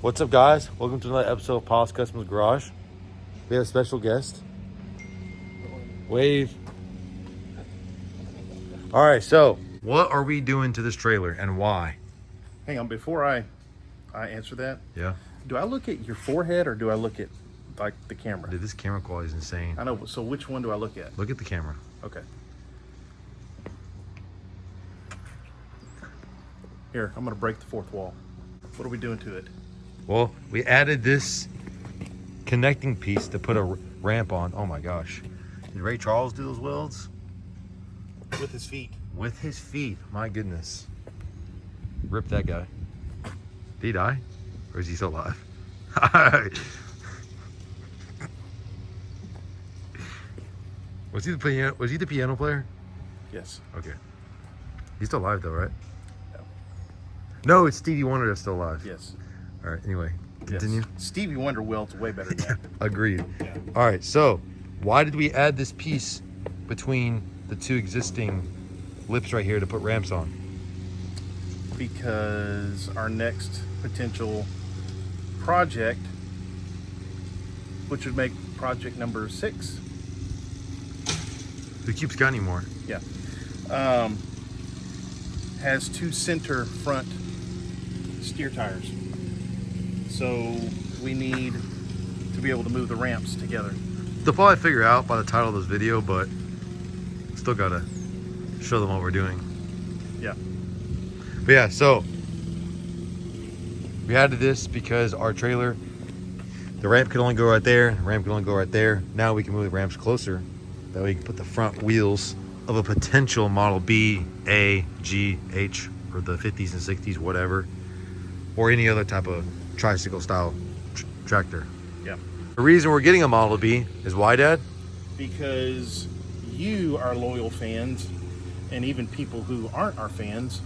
What's up, guys? Welcome to another episode of Paul's Customs Garage. We have a special guest. Wave. All right, so what are we doing to this trailer and why? Hang on, before I answer that, Yeah. do I look at your forehead or do I look at like the camera? Dude, this camera quality is insane. I know, so which one do I look at? Look at the camera. Okay. Here, I'm gonna break the fourth wall. What are we doing to it? Well, we added this connecting piece to put a ramp on. Oh my gosh. Did Ray Charles do those welds? With his feet. With his feet. My goodness. Rip that guy. Did he die? Or is he still alive? Was he the piano player? Yes. Okay. He's still alive though, right? No. No, it's Stevie Wonder that's still alive. Yes. All right, anyway, continue. Yes. Stevie Wonder welds way better than that. Agreed. Yeah. All right, so why did we add this piece between the two existing lips right here to put ramps on? Because our next potential project, which would make project number 6. Who keeps counting more? Yeah. Has 2 center front steer tires. So we need to be able to move the ramps together. They'll probably figure out by the title of this video, but still gotta show them what we're doing. Yeah. But yeah, so we added this because our trailer, the ramp could only go right there, the ramp could only go right there. Now we can move the ramps closer. That way we can put the front wheels of a potential Model B, A, G, H, or the 50s and 60s, whatever, or any other type of tricycle style tractor. Yeah. The reason we're getting a Model B is why, Dad? Because you are loyal fans, and even people who aren't our fans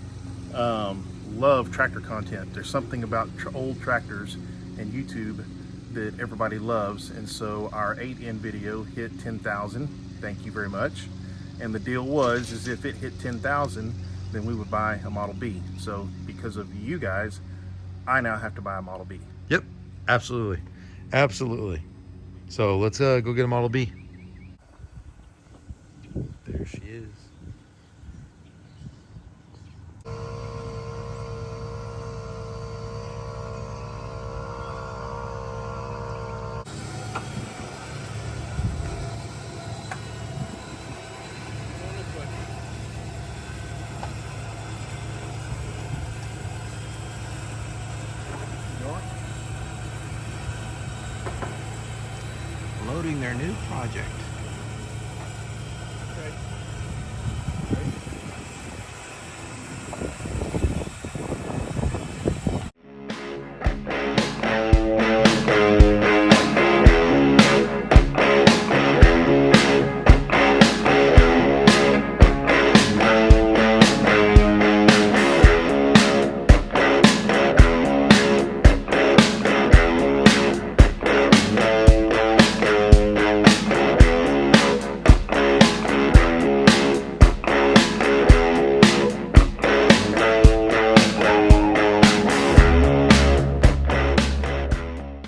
love tractor content. There's something about old tractors and YouTube that everybody loves, and so our 8N video hit 10,000. Thank you very much. And the deal is if it hit 10,000, then we would buy a Model B. So because of you guys, I now have to buy a Model B. Yep, absolutely, absolutely. So let's go get a Model B. There she is. Loading their new project. Okay.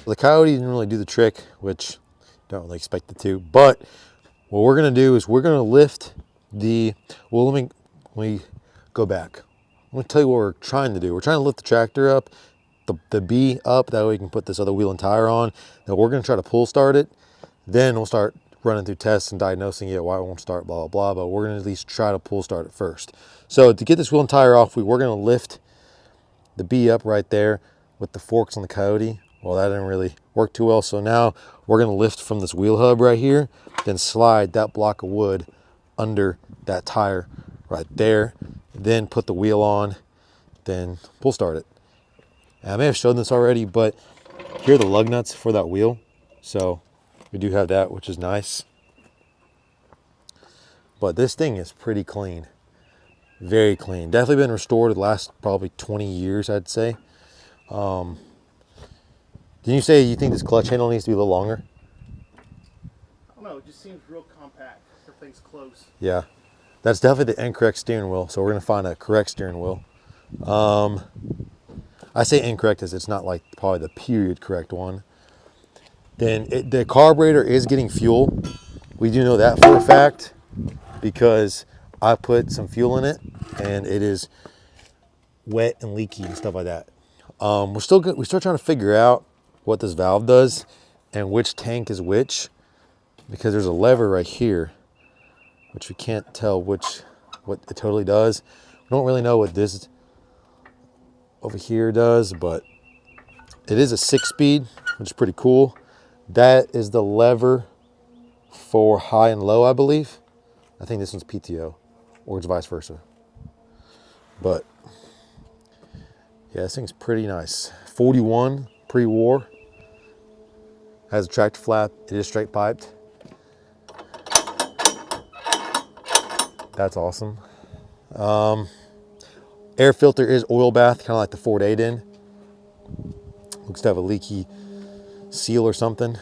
The Coyote didn't really do the trick, which don't really expect it to, but what we're gonna do is we're gonna lift the, well, let me go back. I'm gonna tell you what we're trying to do. We're trying to lift the tractor up, the B up, that way we can put this other wheel and tire on. Then we're gonna try to pull start it. Then we'll start running through tests and diagnosing it, why it won't start, blah, blah, blah, but we're gonna at least try to pull start it first. So to get this wheel and tire off, we're gonna lift the B up right there with the forks on the Coyote. Well, that didn't really work too well. So now we're gonna lift from this wheel hub right here, then slide that block of wood under that tire right there, then put the wheel on, then pull start it. And I may have shown this already, but here are the lug nuts for that wheel. So we do have that, which is nice. But this thing is pretty clean, very clean. Definitely been restored the last probably 20 years, I'd say. Didn't you say you think this clutch handle needs to be a little longer? I don't know, it just seems real compact. Everything's close. Yeah, that's definitely the incorrect steering wheel. So we're gonna find a correct steering wheel. I say incorrect as it's not like probably the period correct one. Then the carburetor is getting fuel. We do know that for a fact because I put some fuel in it and it is wet and leaky and stuff like that. We're still trying to figure out what this valve does and which tank is which, because there's a lever right here, which we can't tell what it totally does. We don't really know what this over here does, but it is a 6-speed, which is pretty cool. That is the lever for high and low, I believe. I think this one's PTO, or it's vice versa. But yeah, this thing's pretty nice. 41 pre-war. Has a tractor flap. It is straight piped. That's awesome. Air filter is oil bath, kind of like the Ford 8N. Looks to have a leaky seal or something.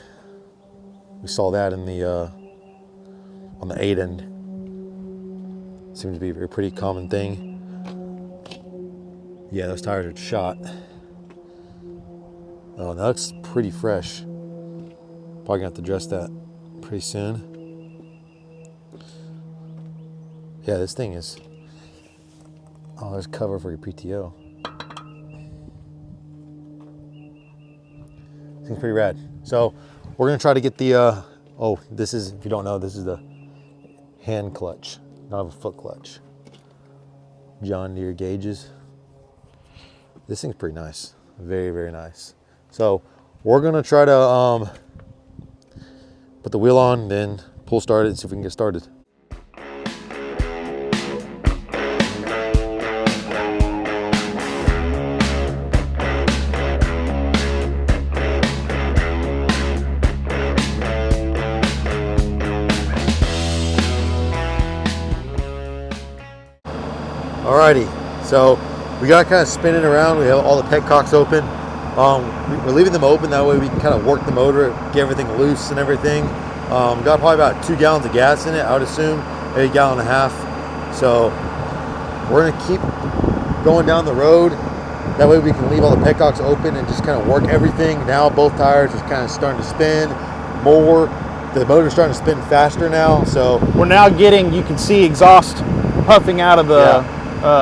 We saw that in the on the 8N. Seems to be a very pretty common thing. Yeah, those tires are shot. Oh, that looks pretty fresh. Probably gonna have to adjust that pretty soon. Yeah, this thing is. Oh, there's cover for your PTO. Seems pretty rad. So we're gonna try to get the. Oh, this is, if you don't know, this is the hand clutch, not a foot clutch. John Deere gauges. This thing's pretty nice. Very, very nice. So we're gonna try to put the wheel on, then pull start it and see if we can get started. Alrighty, so we got kind of spinning around. We have all the petcocks open. We're leaving them open, that way we can kind of work the motor, get everything loose and everything. Got probably about 2 gallons of gas in it, I would assume, maybe a gallon and a half. So we're gonna keep going down the road. That way we can leave all the petcocks open and just kind of work everything. Now both tires are kind of starting to spin more. The motor's starting to spin faster now, so. We're now getting, you can see exhaust puffing out of the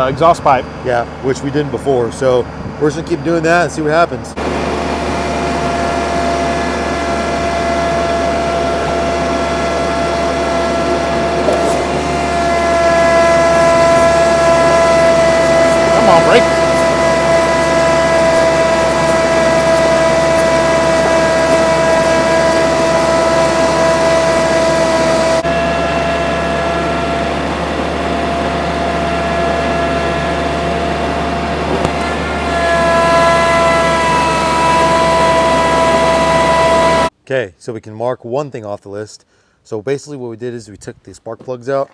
exhaust pipe. Yeah, which we didn't before. So we're just gonna keep doing that and see what happens. Come on, brake. Okay, so we can mark one thing off the list. So basically what we did is we took the spark plugs out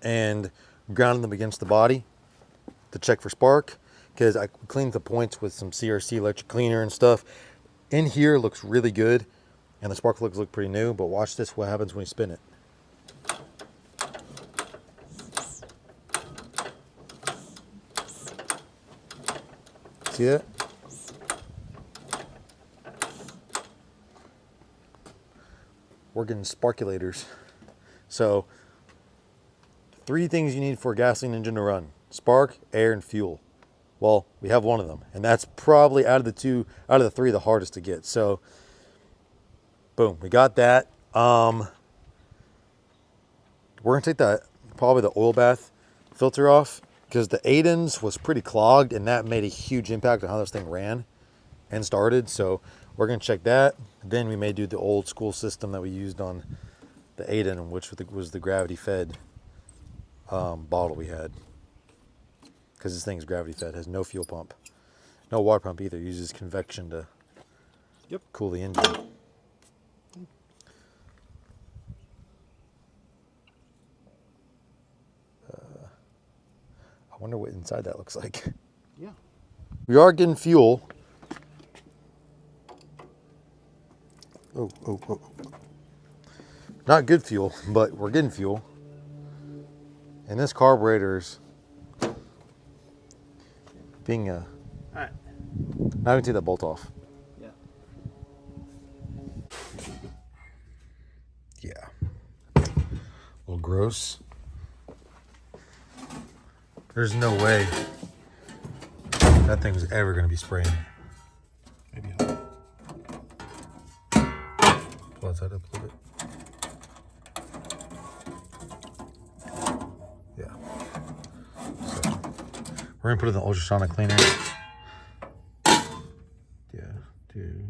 and grounded them against the body to check for spark, because I cleaned the points with some CRC electric cleaner and stuff. In here looks really good and the spark plugs look pretty new, but watch this, what happens when you spin it. See that? We're getting sparkulators. So 3 things you need for a gasoline engine to run: spark, air, and fuel. Well, we have one of them, and that's probably out of the 3 the hardest to get. So boom, we got that. We're gonna take probably the oil bath filter off, because the 8Ns was pretty clogged and that made a huge impact on how this thing ran and started. So we're gonna check that. Then we may do the old school system that we used on the 8N, which was the gravity fed bottle we had. Because this thing's gravity fed, has no fuel pump, no water pump either. It uses convection to cool the engine. I wonder what inside that looks like. Yeah. We are getting fuel. Oh. Not good fuel, but we're getting fuel. And this carburetor's being All right. now I can take that bolt off. Yeah. Yeah. A little gross. There's no way that thing was ever going to be spraying. Maybe not. Pull outside up a little bit. Yeah. So we're going to put it in the ultrasonic cleaner. Yeah, dude.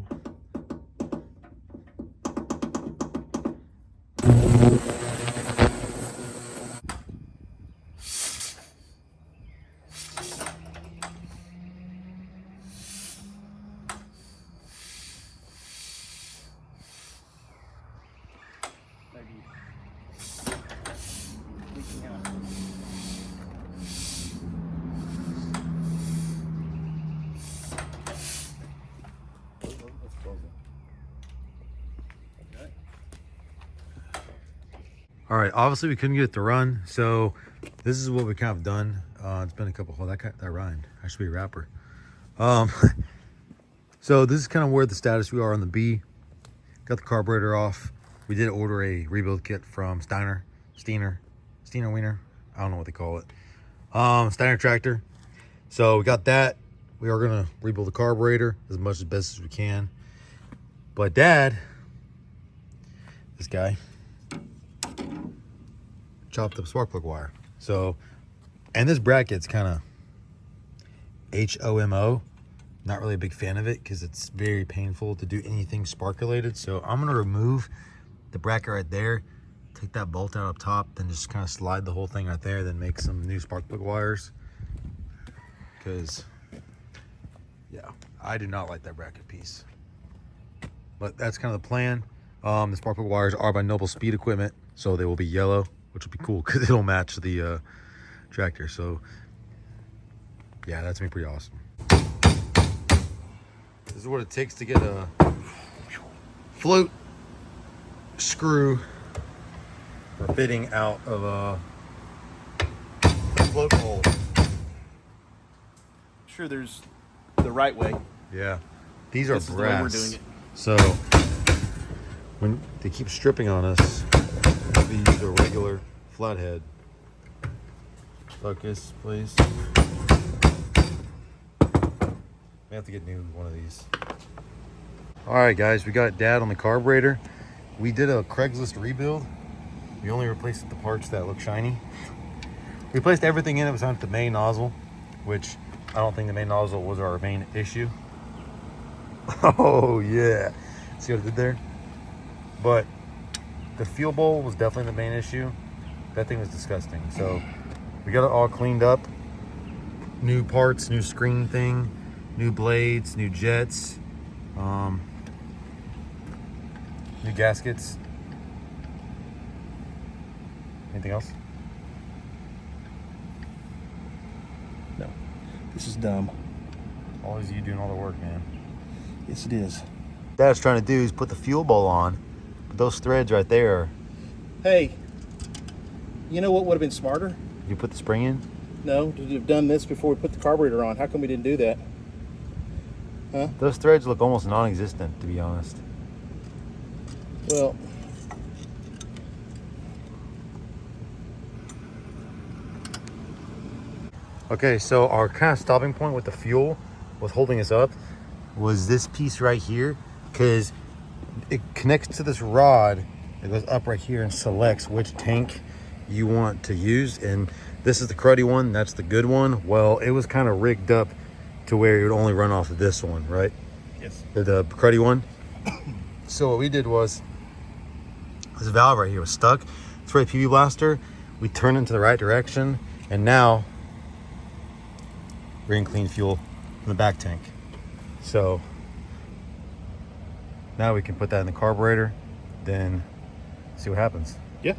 All right, obviously we couldn't get it to run, so this is what we kind of done. It's been a couple. Oh, that rhymed. I should be a rapper. So this is kind of where the status we are on the B. Got the carburetor off. We did order a rebuild kit from Steiner Wiener. I don't know what they call it. Steiner tractor. So we got that. We are gonna rebuild the carburetor as much as best as we can. But Dad, this guy, chopped up spark plug wire. So, and this bracket's kind of HOMO. Not really a big fan of it because it's very painful to do anything spark related. So I'm gonna remove the bracket right there, take that bolt out up top, then just kind of slide the whole thing right there, then make some new spark plug wires. Because, yeah, I do not like that bracket piece. But that's kind of the plan. The spark plug wires are by Noble Speed Equipment, so they will be yellow, which will be cool because it'll match the tractor. So yeah, that's gonna be pretty awesome. This is what it takes to get a float screw for fitting out of a float hole. Sure, there's the right way. Yeah, these are This is the way we're brass. doing it. So when they keep stripping on us, we use a regular flathead. Focus, please. We have to get new one of these. All right, guys, we got Dad on the carburetor. We did a Craigslist rebuild. We only replaced the parts that look shiny. We replaced everything in it besides the main nozzle, which I don't think the main nozzle was our main issue. Oh yeah, see what I did there? But the fuel bowl was definitely the main issue. That thing was disgusting. So we got it all cleaned up. New parts, new screen thing, new blades, new jets, new gaskets. Anything else? No, this is dumb. Always you doing all the work, man. Yes, it is. Dad's trying to do is put the fuel bowl on, but those threads right there, Hey, you know what would have been smarter? you put the spring in? No, to have done this before we put the carburetor on. How come we didn't do that? Huh? Those threads look almost non-existent, to be honest. Well, Okay, so our kind of stopping point with the fuel was holding us up was this piece right here, because it connects to this rod that goes up right here and selects which tank you want to use. And this is the cruddy one, that's the good one. Well, it was kind of rigged up to where it would only run off of this one, right? yes. The cruddy one. So what we did was, this valve right here was stuck. It's for a PV blaster. We turned into the right direction, and now we're getting clean fuel in the back tank. So now we can put that in the carburetor, then see what happens. Yeah.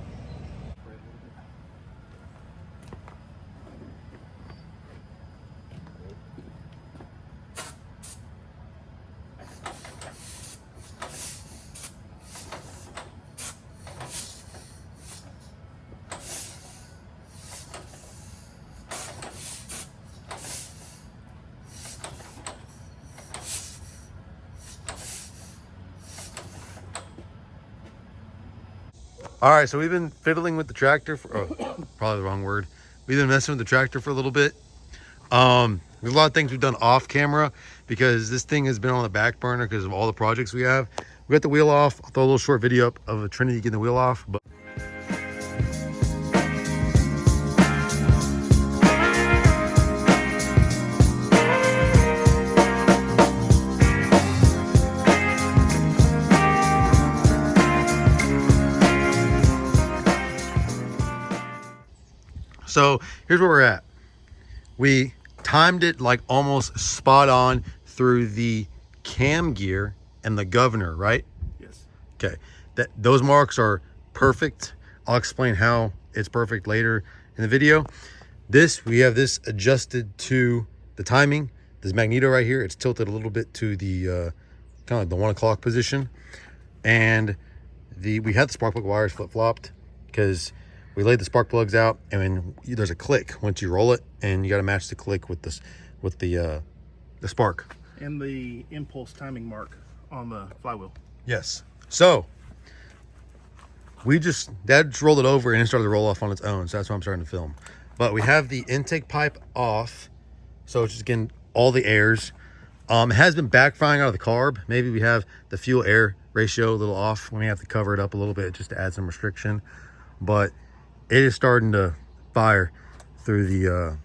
All right, so we've been fiddling with the tractor for, oh, probably the wrong word. We've been messing with the tractor for a little bit. There's a lot of things we've done off camera because this thing has been on the back burner because of all the projects we have. We got the wheel off. I'll throw a little short video up of a Trinity getting the wheel off. But so here's where we're at. We timed it like almost spot on through the cam gear and the governor, right? Yes. Okay, those marks are perfect. I'll explain how it's perfect later in the video. We have this adjusted to the timing. This magneto right here, it's tilted a little bit to the kind of like the 1 o'clock position. And we had the spark plug wires flip-flopped because we laid the spark plugs out, and then there's a click once you roll it, and you got to match the click with the spark And the impulse timing mark on the flywheel. Yes. So Dad just rolled it over and it started to roll off on its own. So that's why I'm starting to film. But we have the intake pipe off, so it's just getting all the airs. It has been backfiring out of the carb. Maybe we have the fuel air ratio a little off. We may have to cover it up a little bit just to add some restriction. But it is starting to fire through the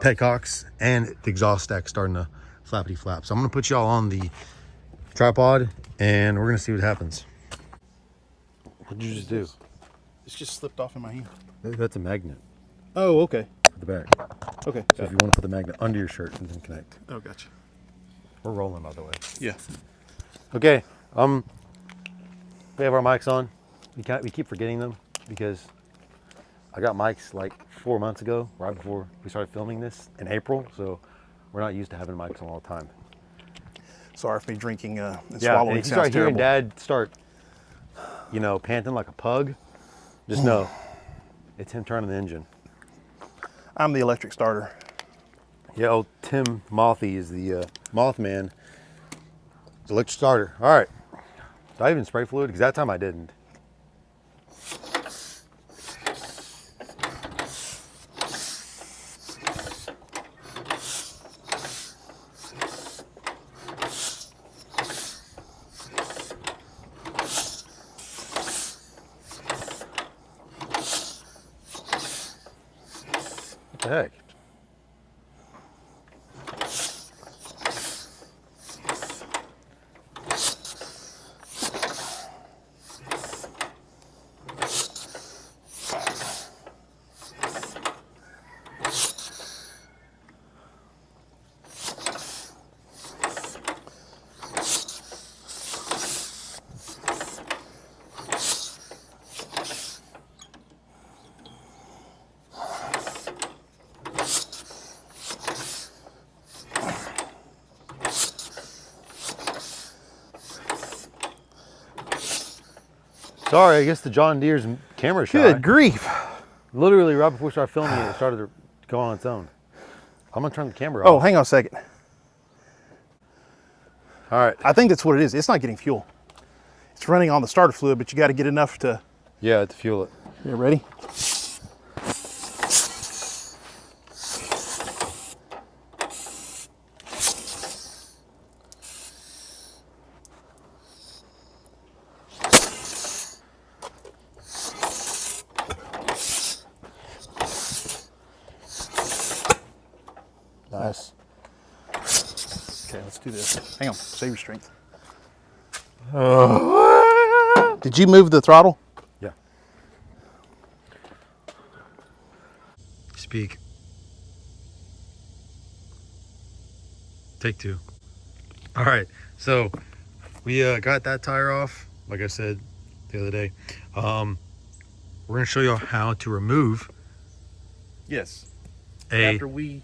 petcocks, and the exhaust stack starting to flappity flap. So I'm gonna put y'all on the tripod and we're gonna see what happens. What did you just do? It's just slipped off in my hand. That's a magnet Oh, okay. for the back. Okay. So if you want to put the magnet under your shirt and then connect. Oh, gotcha. We're rolling, by the way. Yeah. Okay. We have our mics on. We keep forgetting them because I got mics like 4 months ago, right before we started filming this in April. So we're not used to having mics on all the time. Sorry for me drinking and And swallowing. if you Sounds start hearing terrible. Dad start, panting like a pug, just know it's him turning the engine. I'm the electric starter. Yeah, old Tim Mothy is the Mothman. It's electric starter. All right. Did I even spray fluid? Because that time I didn't. What the heck? Sorry, I guess the John Deere's camera shot. Good grief. Literally right before we started filming it started to go on its own. I'm gonna turn the camera Oh, off. hang on a second. All right. I think that's what it is. It's not getting fuel. It's running on the starter fluid, but you got to get enough to. Yeah, to fuel it. You ready? Nice. Okay, let's do this. Hang on, save your strength. Did you move the throttle? Yeah. Speak. Take two. All right, so we got that tire off, like I said the other day. We're gonna show you how to remove Yes. a. After we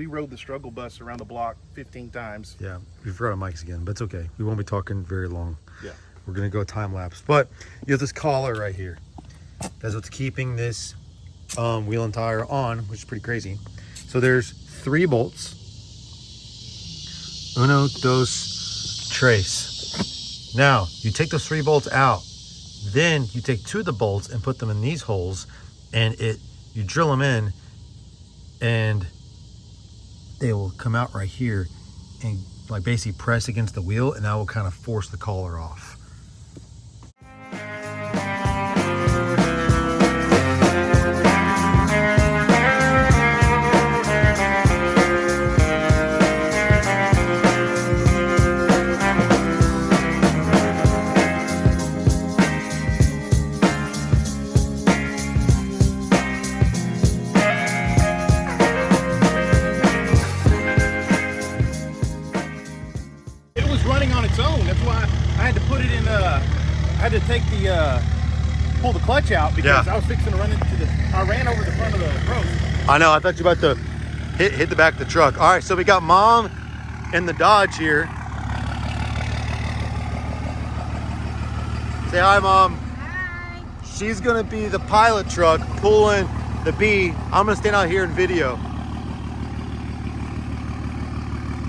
rode the struggle bus around the block 15 times. Yeah, we forgot our mics again, but it's okay. We won't be talking very long. Yeah. We're gonna go time lapse. But you have this collar right here. That's what's keeping this wheel and tire on, which is pretty crazy. So there's 3 bolts. Uno, dos, tres. Now, you take those 3 bolts out. Then you take 2 of the bolts and put them in these holes, and you drill them in, and they will come out right here and like basically press against the wheel, and that will kind of force the collar off. Pull the clutch out because Yeah. I was fixing to run into I ran over the front of the road. I know, I thought you were about to hit the back of the truck. All right, so we got Mom in the Dodge here. Say hi, Mom. Hi. She's gonna be the pilot truck pulling the B. I'm gonna stand out here in video.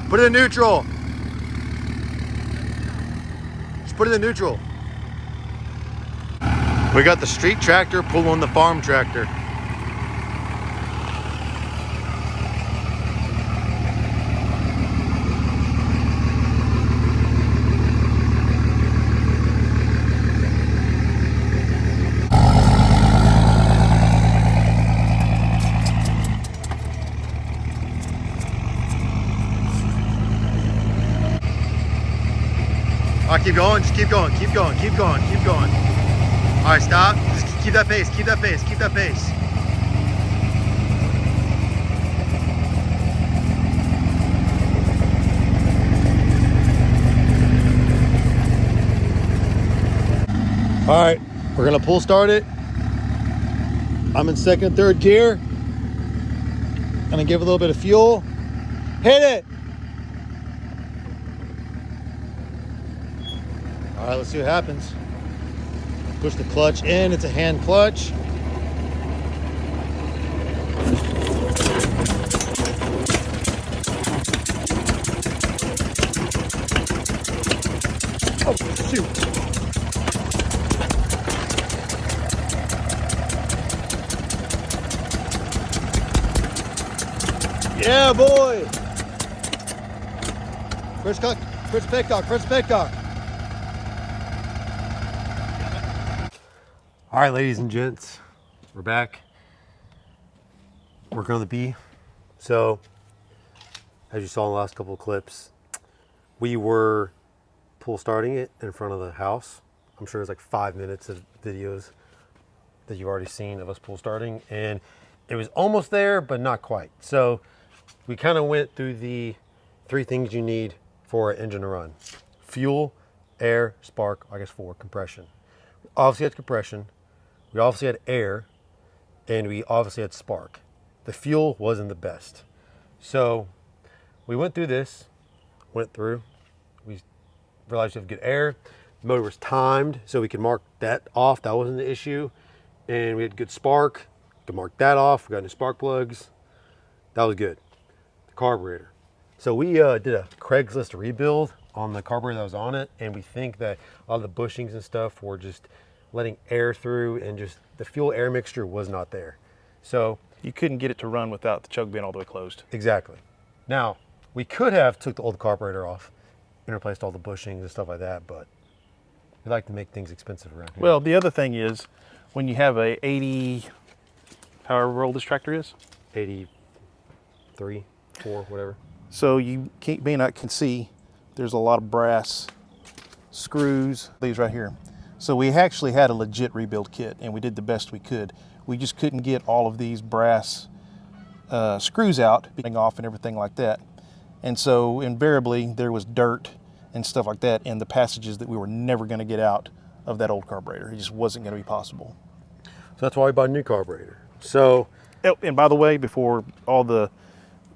Put it in neutral. Just put it in neutral. We got the street tractor pulling the farm tractor. All right, keep going, just keep going, keep going, keep going, keep going. All right, stop. Just keep that pace, keep that pace, keep that pace. All right, we're gonna pull start it. I'm in 2nd and 3rd gear. Gonna give it a little bit of fuel. Hit it. All right, let's see what happens. Push the clutch in, it's a hand clutch. Oh, shoot. Yeah, boy. Chris Petcock, Chris Petcock. All right, ladies and gents, we're back. Working on the B. So, as you saw in the last couple of clips, we were pull starting it in front of the house. I'm sure there's like 5 minutes of videos that you've already seen of us pull starting, and it was almost there, but not quite. So, we kind of went through the 3 things you need for an engine to run: fuel, air, spark, I guess 4, compression. We obviously had compression. We obviously had air, and we obviously had spark. The fuel wasn't the best. So we went through this, we realized you have good air. The motor was timed, so we could mark that off. That wasn't the issue. And we had good spark, we could mark that off. We got new spark plugs. That was good. The carburetor. So we did a Craigslist rebuild on the carburetor that was on it, and we think that a lot of the bushings and stuff were just letting air through, and just the fuel air mixture was not there. So You couldn't get it to run without the choke being all the way closed. exactly. Now, we could have took the old carburetor off and replaced all the bushings and stuff like that, but we like to make things expensive around here. Well, the other thing is, when you have a 80, however old this tractor is, 83, 4, whatever. so you may not can see, there's a lot of brass screws, these right here. So we actually had a legit rebuild kit, and we did the best we could. We just couldn't get all of these brass screws out, being off and everything like that. And so invariably there was dirt and stuff like that in the passages that we were never going to get out of that old carburetor. It just wasn't going to be possible. So that's why we bought a new carburetor. So, Oh, and by the way, before all the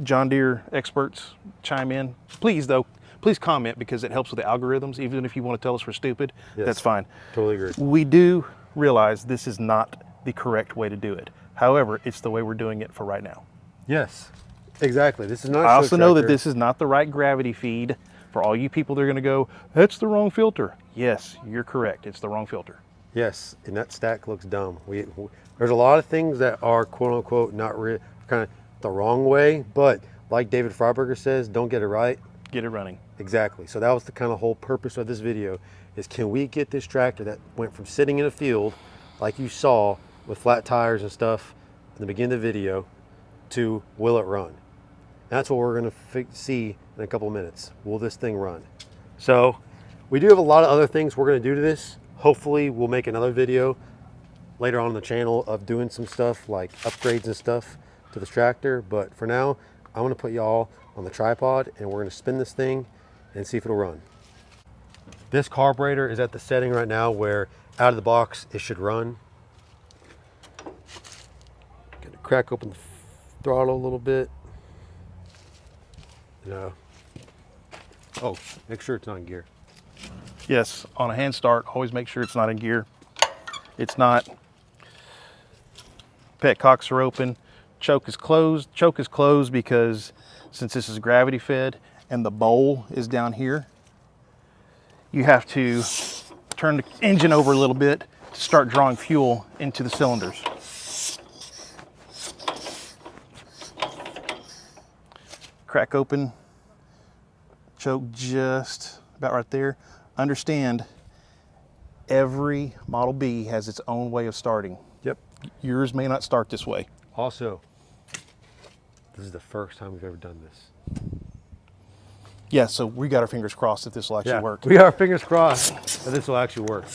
John Deere experts chime in, please comment, because it helps with the algorithms. Even if you want to tell us we're stupid, yes, that's fine. Totally agree. We do realize this is not the correct way to do it. However, it's the way we're doing it for right now. Yes, exactly. This is not a I show also know that tractor. this is not the right gravity feed. For all you people that are going to go, that's the wrong filter. Yes, you're correct. It's the wrong filter. Yes, and that stack looks dumb. There's a lot of things that are quote unquote not kind of the wrong way, but like David Freiberger says, don't get it right. Get it running. Exactly. So that was the kind of whole purpose of this video is can we get this tractor that went from sitting in a field like you saw with flat tires and stuff in the beginning of the video to will it run? That's what we're going to see in a couple of minutes. Will this thing run? So we do have a lot of other things we're going to do to this. Hopefully we'll make another video later on the channel of doing some stuff like upgrades and stuff to this tractor. But for now, I'm going to put y'all on the tripod and we're going to spin this thing and see if it'll run. This carburetor is at the setting right now where out of the box it should run. Gonna crack open the throttle a little bit. No. Oh, make sure it's not in gear. Yes, on a hand start, always make sure it's not in gear. It's not. Petcocks are open. Choke is closed. Choke is closed because since this is gravity fed and the bowl is down here, you have to turn the engine over a little bit to start drawing fuel into the cylinders. Crack open, choke just about right there. Understand, every Model B has its own way of starting. Yep. Yours may not start this way. Also, this is the first time we've ever done this. Yeah, so we got our fingers crossed that this will actually work. We got our fingers crossed that this will actually work.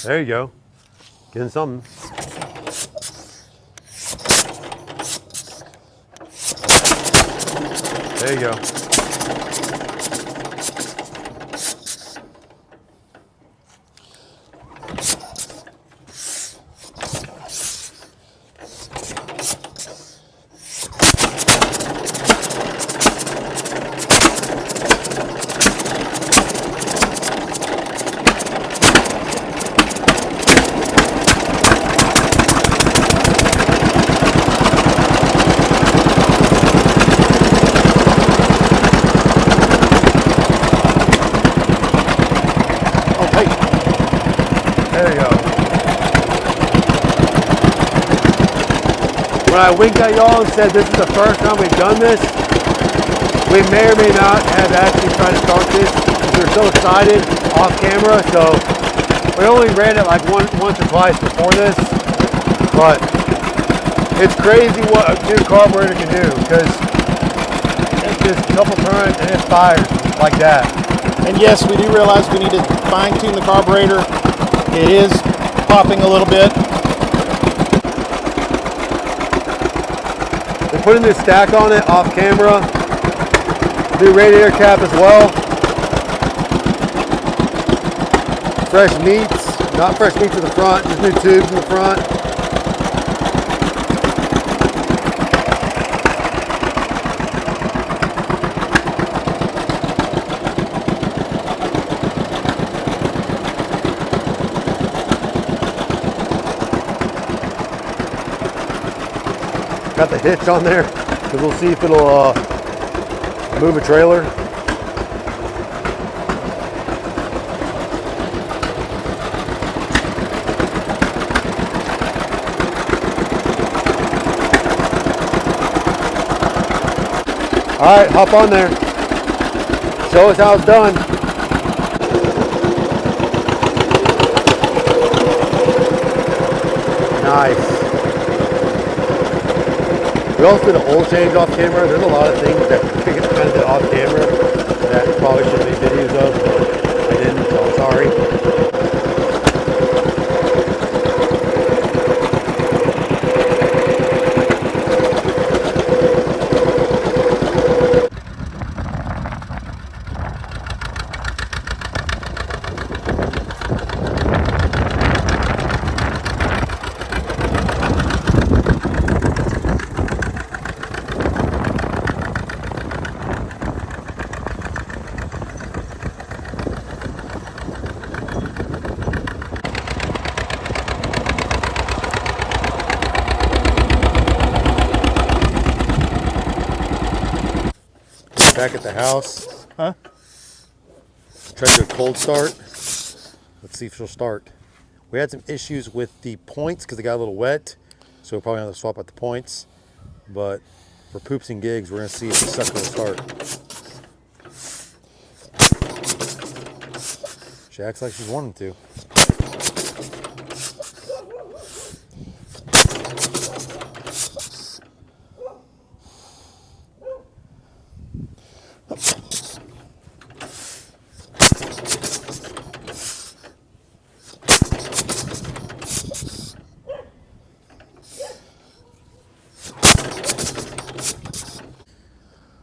There you go. Getting something. There you go. When I winked at y'all and said this is the first time we've done this, we may or may not have actually tried to start this. We were so excited off camera, so we only ran it like once or twice before this. But it's crazy what a new carburetor can do because it's just a couple turns and it fires like that. And yes, we do realize we need to fine tune the carburetor. It is popping a little bit. We're putting this stack on it off camera. New radiator cap as well. Fresh meats, not fresh meats in the front, just new tubes in the front. Got the hitch on there because we'll see if it'll move a trailer. All right, hop on there. Show us how it's done. Nice. We also did an oil change off camera. There's a lot of things that we kind of did off camera that probably should have made videos of, but I didn't, so I'm sorry. back at the house. Huh? Try to do a cold start. Let's see if she'll start. We had some issues with the points because they got a little wet, so we're probably gonna have to swap out the points. But for poops and gigs, we're gonna see if the sucker will start. She acts like she's wanting to.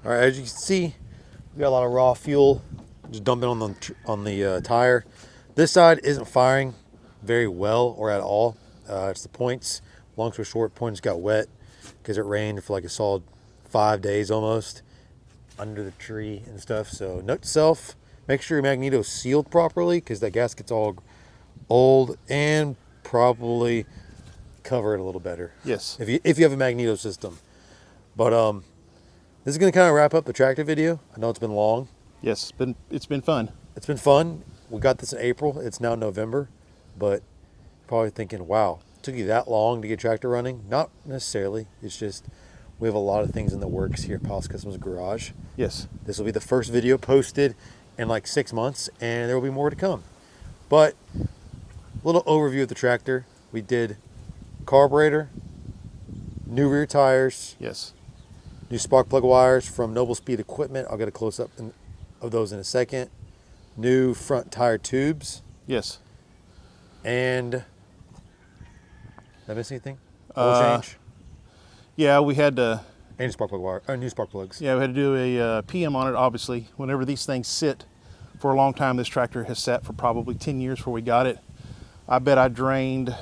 All right, as you can see, we got a lot of raw fuel. Just dump it on the tire. This side isn't firing very well or at all. It's the points. Long story short, points got wet because it rained for like a solid 5 days almost under the tree and stuff. So note to self, make sure your magneto's sealed properly because that gasket's all old, and probably cover it a little better. Yes. If you have a magneto system. But this is going to kind of wrap up the tractor video. I know it's been long. Yes, it's been fun. It's been fun. We got this in April. It's now November, but probably thinking, wow, it took you that long to get tractor running? Not necessarily. It's just we have a lot of things in the works here at Palace Customs Garage. Yes. This will be the first video posted in like 6 months, and there will be more to come. But a little overview of the tractor. We did carburetor, new rear tires, Yes. new spark plug wires from Noble Speed Equipment. I'll get a close up of those in a second. New front tire tubes. Yes. And did I miss anything? Oil change. Yeah, we had to. And spark plug wire. New spark plugs. Yeah, we had to do a PM on it. Obviously, whenever these things sit for a long time, this tractor has sat for probably 10 years before we got it. I bet I drained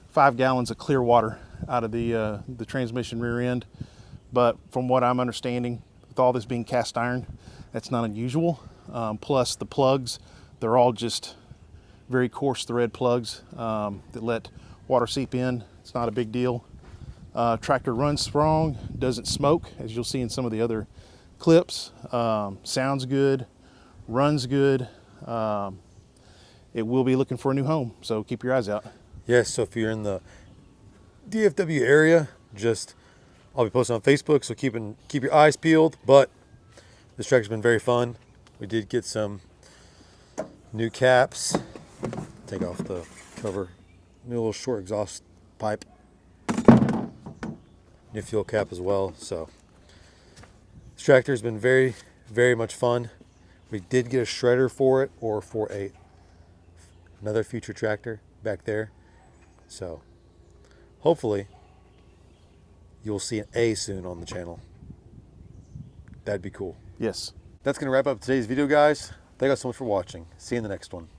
5 gallons of clear water out of the transmission rear end. But from what I'm understanding, with all this being cast iron, that's not unusual. Plus the plugs, they're all just very coarse thread plugs that let water seep in. It's not a big deal. Tractor runs strong, doesn't smoke, as you'll see in some of the other clips. Sounds good, runs good. It will be looking for a new home, so keep your eyes out. Yes, so if you're in the DFW area, I'll be posting on Facebook, so keep your eyes peeled. But this tractor's been very fun. We did get some new caps. Take off the cover. New little short exhaust pipe. New fuel cap as well. So this tractor has been very, very much fun. We did get a shredder for it, or for another future tractor back there. So hopefully you'll see an A soon on the channel. That'd be cool. Yes. That's going to wrap up today's video, guys. Thank you guys so much for watching. See you in the next one.